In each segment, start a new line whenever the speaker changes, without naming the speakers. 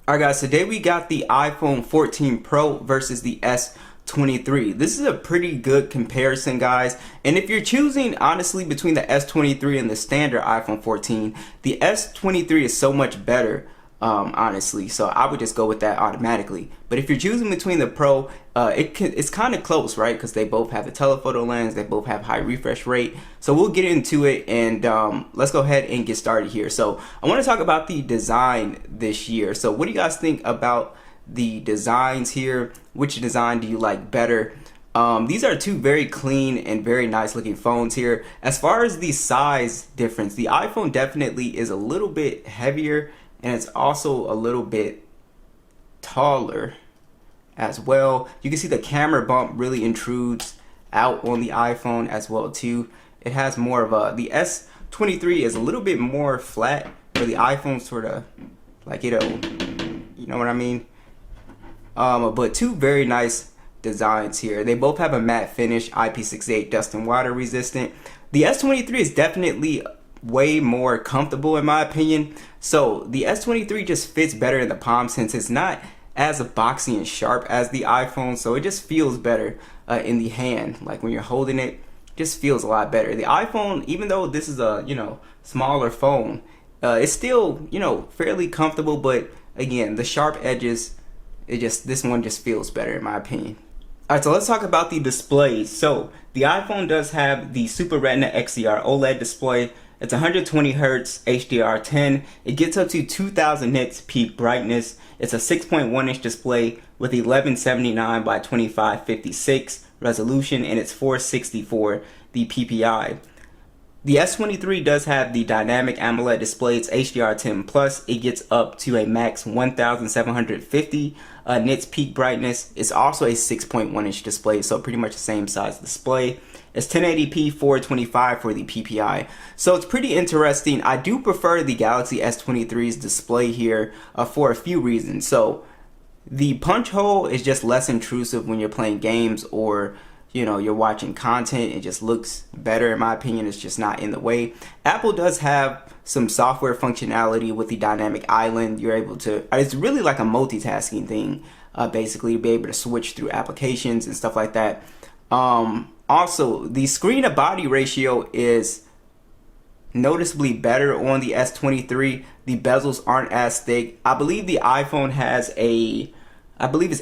Alright guys, today we got the iPhone 14 Pro versus the S23. This is a pretty good comparison, guys. And if you're choosing honestly between the S23 and the standard iPhone 14, the S23 is so much better, honestly. So I would just go with that automatically. But if you're choosing between the Pro, it's kind of close, right? Because they both have the telephoto lens, they both have high refresh rate. So we'll get into it, and let's go ahead and get started here. So I want to talk about the design this year. So what do you guys think about the designs here? Which design do you like better? These are two very clean and very nice looking phones here. As far as the size difference, the iPhone definitely is a little bit heavier, and it's also a little bit taller as well. You can see the camera bump really intrudes out on the iPhone as well too. It has more of a, the S23 is a little bit more flat, where the iPhone sort of like, you know what I mean? But two very nice designs here. They both have a matte finish, IP68 dust and water resistant. The S23 is definitely way more comfortable in my opinion. So the S23 just fits better in the palm since it's not as boxy and sharp as the iPhone, so it just feels better in the hand. Like when you're holding it, just feels a lot better. The iPhone, even though this is a smaller phone, it's still fairly comfortable, but again, the sharp edges, this one just feels better in my opinion. Alright, so let's talk about the displays. So the iPhone does have the Super Retina XDR OLED display. It's 120 Hz HDR10. It gets up to 2000 nits peak brightness. It's a 6.1 inch display with 1179 by 2556 resolution, and it's 464 the PPI. The S23 does have the dynamic AMOLED display. It's HDR10 plus. It gets up to a max 1750 nits peak brightness. It's also a 6.1 inch display, so pretty much the same size display. It's 1080p 425 for the PPI. So it's pretty interesting. I do prefer the Galaxy S23's display here for a few reasons. So the punch hole is just less intrusive when you're playing games or you're watching content. It just looks better in my opinion. It's just not in the way. Apple does have some software functionality with the dynamic island. You're able to, it's really like a multitasking thing, basically, to be able to switch through applications and stuff like that. Also, the screen to body ratio is noticeably better on the S23. The bezels aren't as thick. I believe the iPhone has it's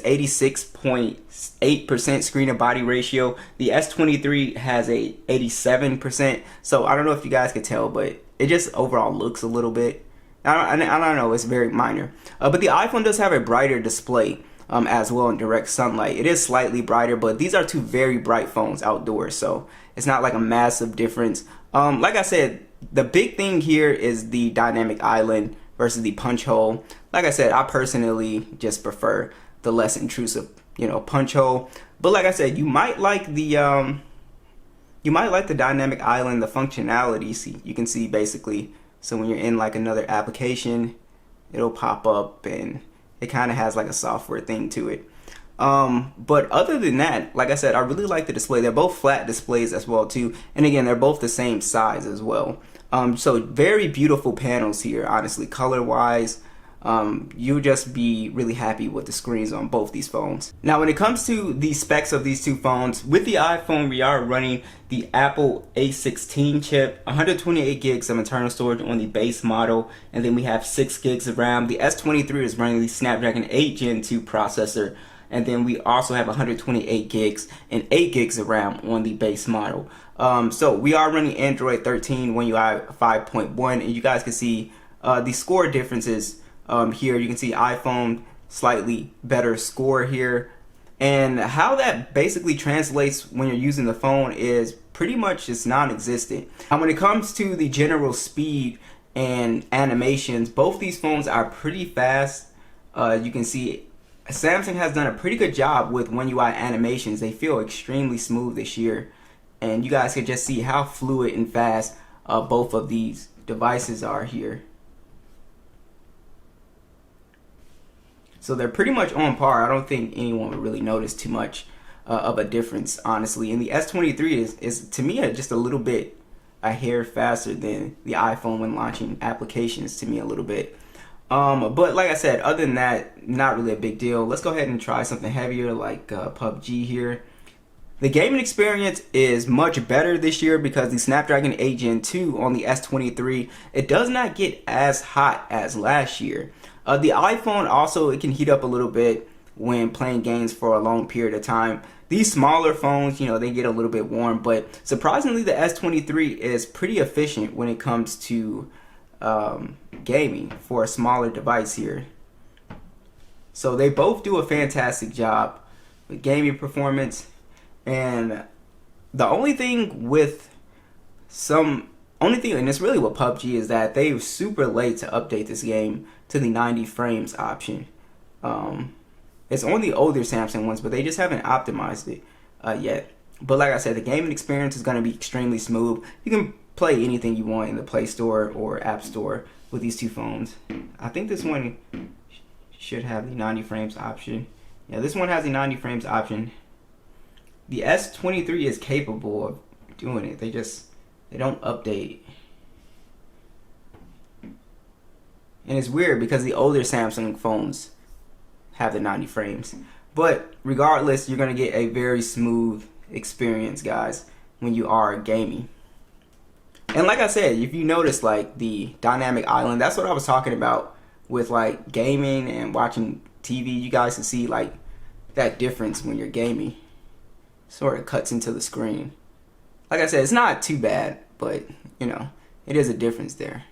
86.8% screen to body ratio. The S23 has a 87%. So I don't know if you guys could tell, but it just overall looks a little bit, I don't know, it's very minor. But the iPhone does have a brighter display as well in direct sunlight. It is slightly brighter, but these are two very bright phones outdoors, so it's not like a massive difference. Like I said, the big thing here is the dynamic island versus the punch hole. Like I said, I personally just prefer the less intrusive, punch hole. But like I said, you might like the dynamic island, the functionality. See, you can see basically, so when you're in like another application, it'll pop up and it kind of has like a software thing to it. But other than that, like I said, I really like the display. They're both flat displays as well too. And again, they're both the same size as well. So very beautiful panels here, honestly, color wise. You'll just be really happy with the screens on both these phones. Now, when it comes to the specs of these two phones, with the iPhone, we are running the Apple A16 chip, 128 gigs of internal storage on the base model, and then we have 6 gigs of RAM. The S23 is running the Snapdragon 8 Gen 2 processor, and then we also have 128 gigs and 8 gigs of RAM on the base model. So we are running Android 13, One UI 5.1, and you guys can see the score differences. Here you can see iPhone slightly better score here, and how that basically translates when you're using the phone is pretty much just non-existent. And when it comes to the general speed and animations, both these phones are pretty fast. You can see Samsung has done a pretty good job with One UI animations. They feel extremely smooth this year, and you guys can just see how fluid and fast both of these devices are here. So they're pretty much on par. I don't think anyone would really notice too much of a difference, honestly. And the S23 is to me just a little bit a hair faster than the iPhone when launching applications, to me a little bit. But like I said, other than that, not really a big deal. Let's go ahead and try something heavier like PUBG here. The gaming experience is much better this year because the Snapdragon 8 Gen 2 on the S23, it does not get as hot as last year. The iPhone also, it can heat up a little bit when playing games for a long period of time. These smaller phones, you know, they get a little bit warm, but surprisingly the S23 is pretty efficient when it comes to gaming for a smaller device here. So they both do a fantastic job with gaming performance. And the only thing, and it's really with PUBG, is that they were super late to update this game to the 90 frames option. It's on the older Samsung ones, but they just haven't optimized it yet. But like I said, the gaming experience is going to be extremely smooth. You can play anything you want in the Play Store or App Store with these two phones. I think this one should have the 90 frames option. Yeah, this one has the 90 frames option. The S23 is capable of doing it. They don't update. And it's weird because the older Samsung phones have the 90 frames. But regardless, you're going to get a very smooth experience, guys, when you are gaming. And like I said, if you notice, like the dynamic island, that's what I was talking about with like gaming and watching TV. You guys can see like that difference when you're gaming. Sort of cuts into the screen. Like I said, it's not too bad, but you know, it is a difference there,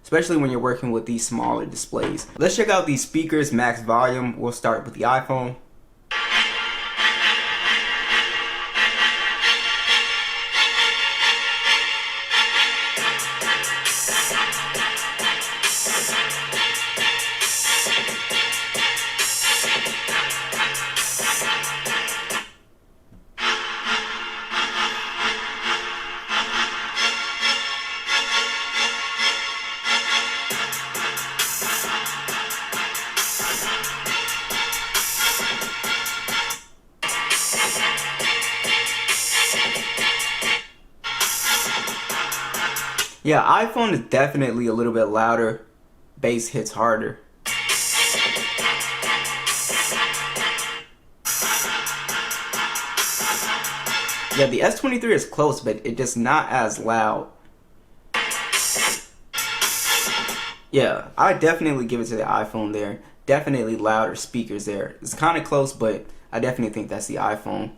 especially when you're working with these smaller displays. Let's check out these speakers max volume. We'll start with the iPhone. Yeah, iPhone is definitely a little bit louder. Bass hits harder. Yeah, the S23 is close, but it's just not as loud. Yeah, I definitely give it to the iPhone there. Definitely louder speakers there. It's kind of close, but I definitely think that's the iPhone.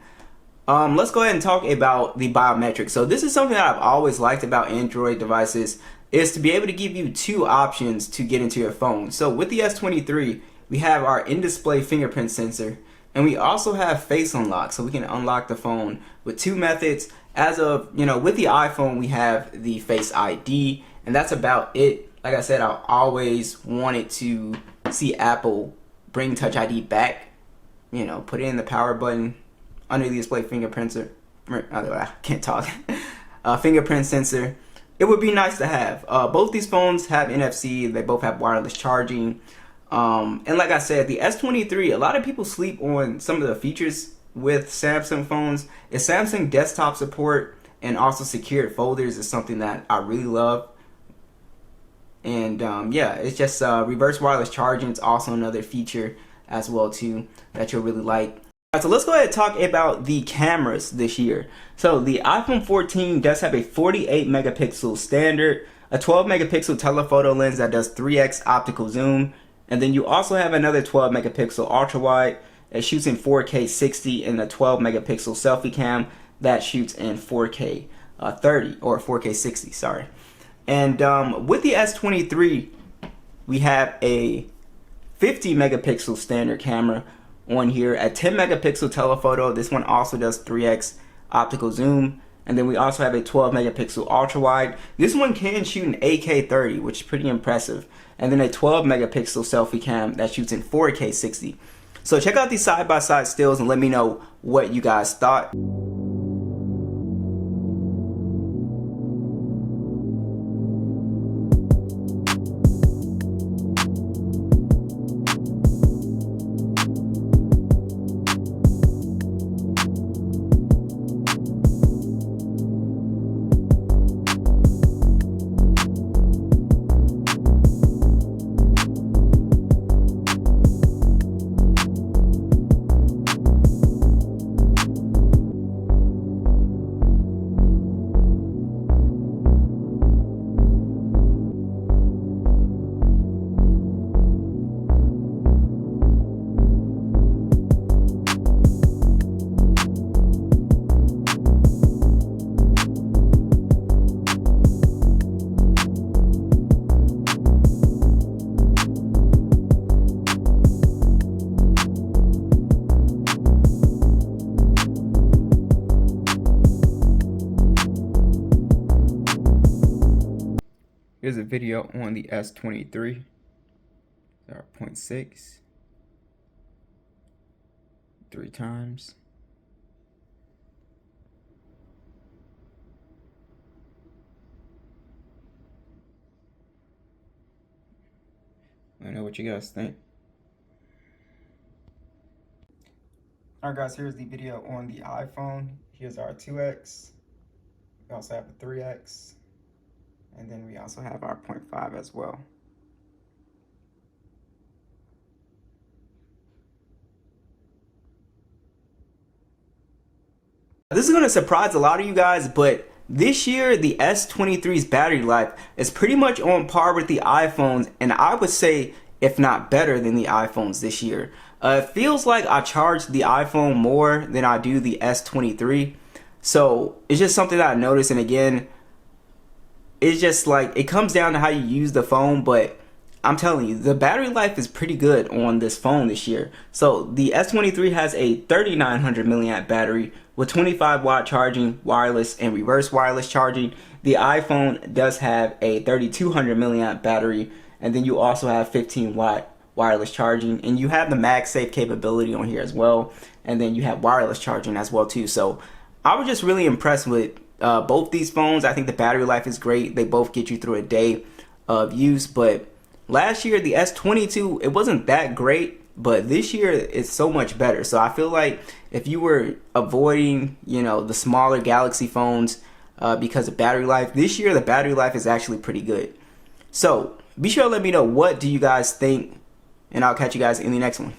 Let's go ahead and talk about the biometrics. So this is something that I've always liked about Android devices, is to be able to give you two options to get into your phone. So with the S23, we have our in-display fingerprint sensor, and we also have face unlock, so we can unlock the phone with two methods. As of, you know, with the iPhone, we have the Face ID, and that's about it. Like I said, I always wanted to see Apple bring Touch ID back. You know, put it in the power button under the display fingerprint sensor. I can't talk. Fingerprint sensor. It would be nice to have. Both these phones have NFC. They both have wireless charging. And like I said, the S23, a lot of people sleep on some of the features with Samsung phones. Is Samsung desktop support and also secured folders is something that I really love. And yeah, it's just reverse wireless charging. It's also another feature as well too that you'll really like. So let's go ahead and talk about the cameras this year. So the iPhone 14 does have a 48 megapixel standard, a 12 megapixel telephoto lens that does 3x optical zoom, and then you also have another 12 megapixel ultra wide that shoots in 4K 60, and a 12 megapixel selfie cam that shoots in 4K 30 or 4K 60, sorry. And with the S23, we have a 50 megapixel standard camera on here, a 10 megapixel telephoto. This one also does 3x optical zoom, and then we also have a 12 megapixel ultra wide. This one can shoot in 8K 30, which is pretty impressive, and then a 12 megapixel selfie cam that shoots in 4K 60. So check out these side-by-side stills and let me know what you guys thought. Here's a video on the S23. 0.6 3 times. Let me know what you guys think. Alright guys, here's the video on the iPhone. Here's our 2x. We also have a 3x. And then we also have our 0.5 as well. This is going to surprise a lot of you guys, but this year the S23's battery life is pretty much on par with the iPhones, and I would say if not better than the iPhones this year. It feels like I charge the iPhone more than I do the S23. So it's just something that I noticed, and again, it's just like it comes down to how you use the phone, but I'm telling you, the battery life is pretty good on this phone this year. So the S23 has a 3900 milliamp battery with 25 watt charging, wireless and reverse wireless charging. The iPhone does have a 3200 milliamp battery, and then you also have 15 watt wireless charging, and you have the MagSafe capability on here as well, and then you have wireless charging as well too. So I was just really impressed with both these phones. I think the battery life is great. They both get you through a day of use, but last year the S22, it wasn't that great, but this year it's so much better. So I feel like if you were avoiding, the smaller Galaxy phones because of battery life, this year the battery life is actually pretty good. So be sure to let me know, what do you guys think, and I'll catch you guys in the next one.